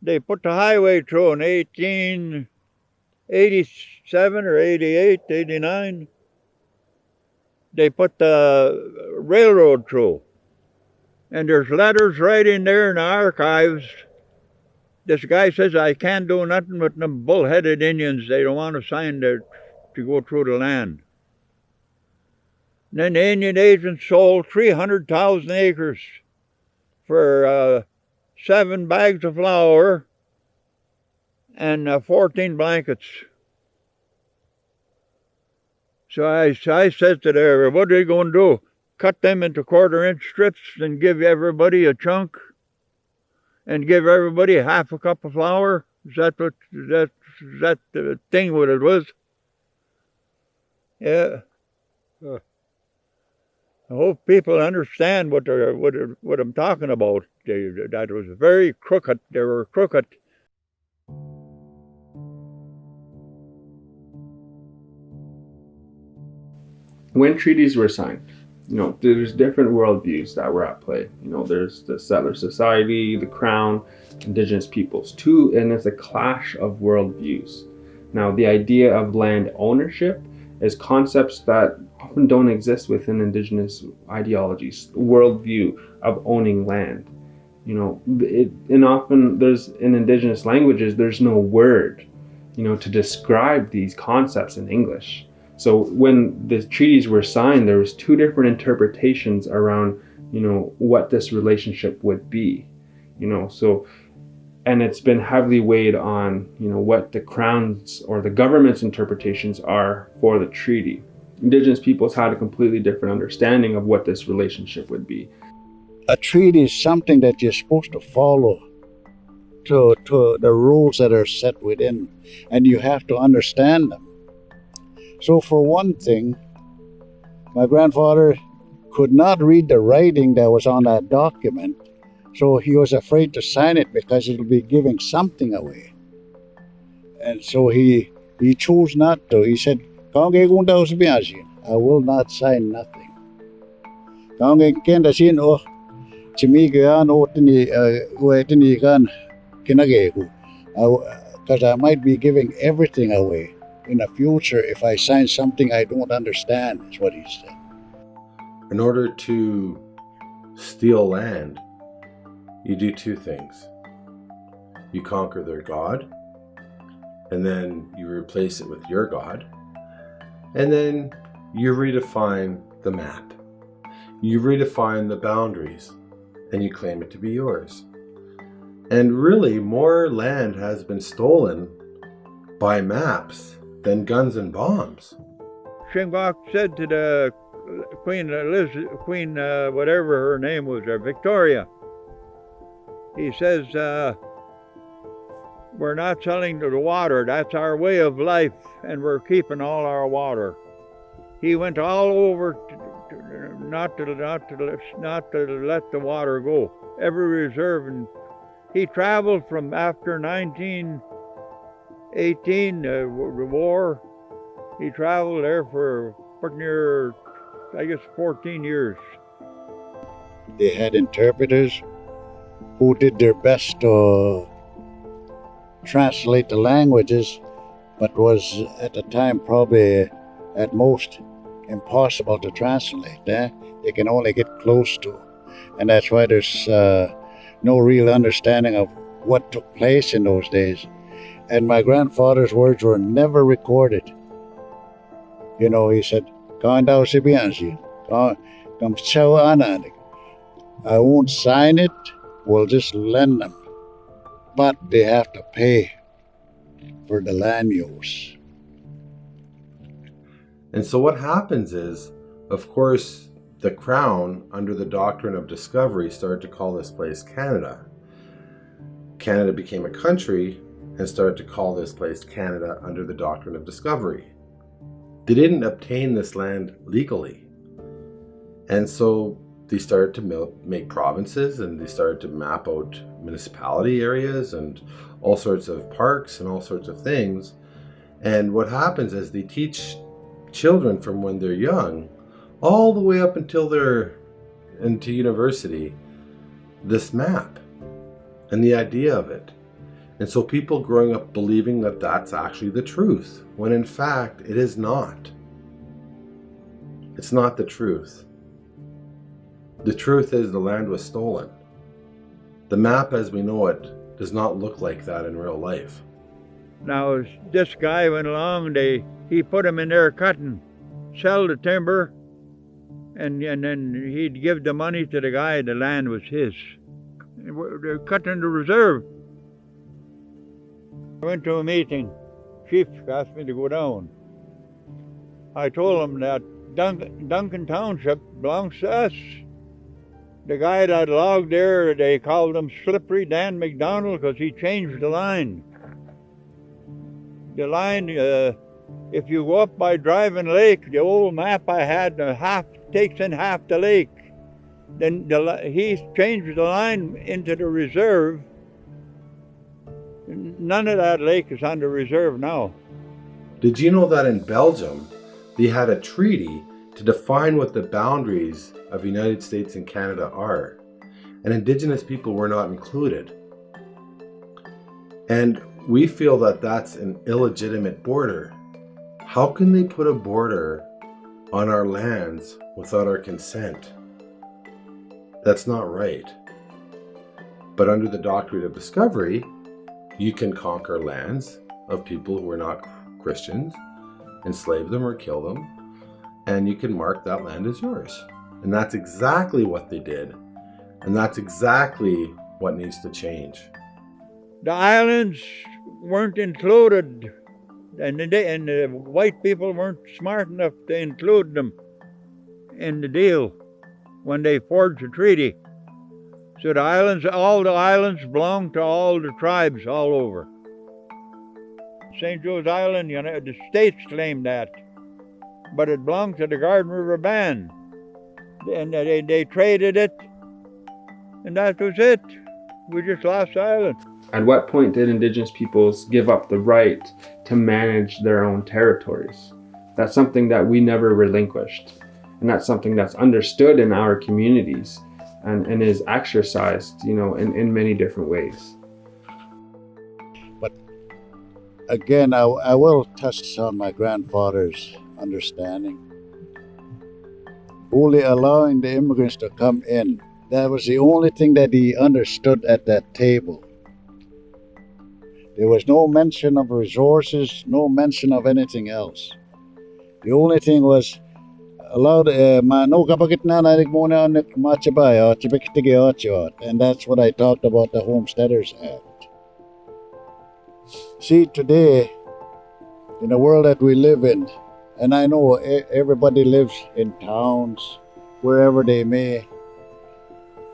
They put the highway through in 1887 or 88, 89. They put the railroad through. And there's letters right in there in the archives. This guy says, I can't do nothing with them bullheaded Indians. They don't want to sign to go through the land. And then the Indian agent sold 300,000 acres for 7 bags of flour and 14 blankets. So I said to them, what are they going to do? Cut them into quarter-inch strips and give everybody a chunk? And give everybody half a cup of flour? Is that the thing what it was? Yeah. I hope people understand what I'm talking about. That was very crooked. They were crooked. When treaties were signed, there's different worldviews that were at play. There's the settler society, the crown, indigenous peoples too, and it's a clash of worldviews. Now, the idea of land ownership is concepts that often don't exist within indigenous ideologies, worldview of owning land. And often there's in indigenous languages, there's no word, to describe these concepts in English. So when the treaties were signed, there was 2 different interpretations around, what this relationship would be, and it's been heavily weighed on, what the crown's or the government's interpretations are for the treaty. Indigenous peoples had a completely different understanding of what this relationship would be. A treaty is something that you're supposed to follow to the rules that are set within, and you have to understand them. So for one thing, my grandfather could not read the writing that was on that document, so he was afraid to sign it because it'll be giving something away. And so he chose not to. He said, I will not sign nothing. Because I might be giving everything away in the future if I sign something I don't understand, is what he said. In order to steal land, you do 2 things. You conquer their god, and then you replace it with your god, and then you redefine the map. You redefine the boundaries, and you claim it to be yours. And really, more land has been stolen by maps than guns and bombs. Shingwak said to the Queen whatever her name was, Victoria, he says, we're not selling the water, that's our way of life, and we're keeping all our water. He went all over not to let the water go, every reserve. And he traveled from after 1918, the war. He traveled there for pretty near, I guess, 14 years. They had interpreters who did their best to translate the languages, but was at the time probably at most impossible to translate. They can only get close to. And that's why there's no real understanding of what took place in those days. And my grandfather's words were never recorded. He said, I won't sign it, we'll just lend them. But they have to pay for the land use. And so what happens is, of course, the Crown, under the doctrine of discovery, started to call this place Canada. Canada became a country and started to call this place Canada under the doctrine of discovery. They didn't obtain this land legally. And so they started to make provinces, and they started to map out municipality areas and all sorts of parks and all sorts of things. And what happens is they teach children from when they're young all the way up until they're into university this map and the idea of it. And so people growing up believing that that's actually the truth, when in fact it is not. It's not the truth. The truth is the land was stolen. The map as we know it does not look like that in real life. Now, as this guy went along, he put him in there cutting, sell the timber, and then he'd give the money to the guy. The land was his. They're cutting the reserve. I went to a meeting. Chief asked me to go down. I told him that Duncan Township belongs to us. The guy that logged there, they called him Slippery Dan McDonald because he changed the line. The line, if you go up by Driving Lake, the old map I had, takes in half the lake. Then he changed the line into the reserve. None of that lake is on the reserve now. Did you know that in Belgium, they had a treaty to define what the boundaries of the United States and Canada are, and Indigenous people were not included? And we feel that that's an illegitimate border. How can they put a border on our lands without our consent? That's not right. But under the doctrine of discovery, you can conquer lands of people who are not Christians, enslave them or kill them, and you can mark that land as yours. And that's exactly what they did. And that's exactly what needs to change. The islands weren't included, and the white people weren't smart enough to include them in the deal when they forged the treaty. So all the islands belong to all the tribes all over. St. Joe's Island, the states claimed that, but it belonged to the Garden River Band. And they traded it, and that was it. We just lost the island. At what point did Indigenous peoples give up the right to manage their own territories? That's something that we never relinquished. And that's something that's understood in our communities and is exercised, in many different ways. But again, I will touch on my grandfather's understanding. Only allowing the immigrants to come in, that was the only thing that he understood at that table. There was no mention of resources, no mention of anything else. The only thing was allowed and that's what I talked about the Homesteaders Act. See, today, in the world that we live in, and I know everybody lives in towns, wherever they may,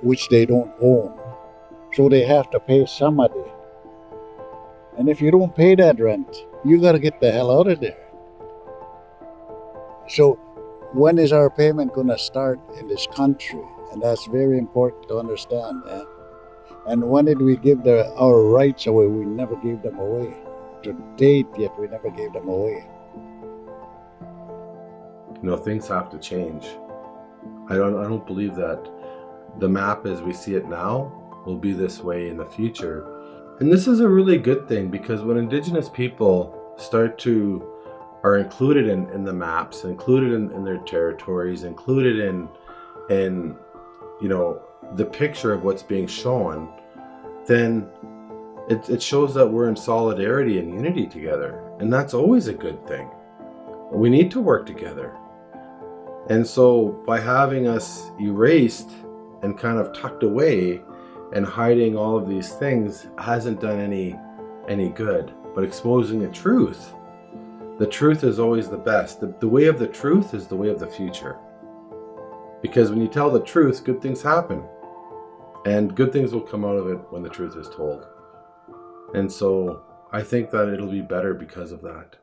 which they don't own. So they have to pay somebody. And if you don't pay that rent, you gotta get the hell out of there. So when is our payment gonna start in this country? And that's very important to understand. And when did we give our rights away? We never gave them away. To date yet, we never gave them away. Things have to change. I don't believe that the map as we see it now will be this way in the future. And this is a really good thing, because when Indigenous people are included in the maps, included in their territories, included in the picture of what's being shown, then it shows that we're in solidarity and unity together. And that's always a good thing. We need to work together. And so by having us erased and kind of tucked away and hiding all of these things hasn't done any good. But exposing the truth is always the best. The way of the truth is the way of the future. Because when you tell the truth, good things happen. And good things will come out of it when the truth is told. And so I think that it'll be better because of that.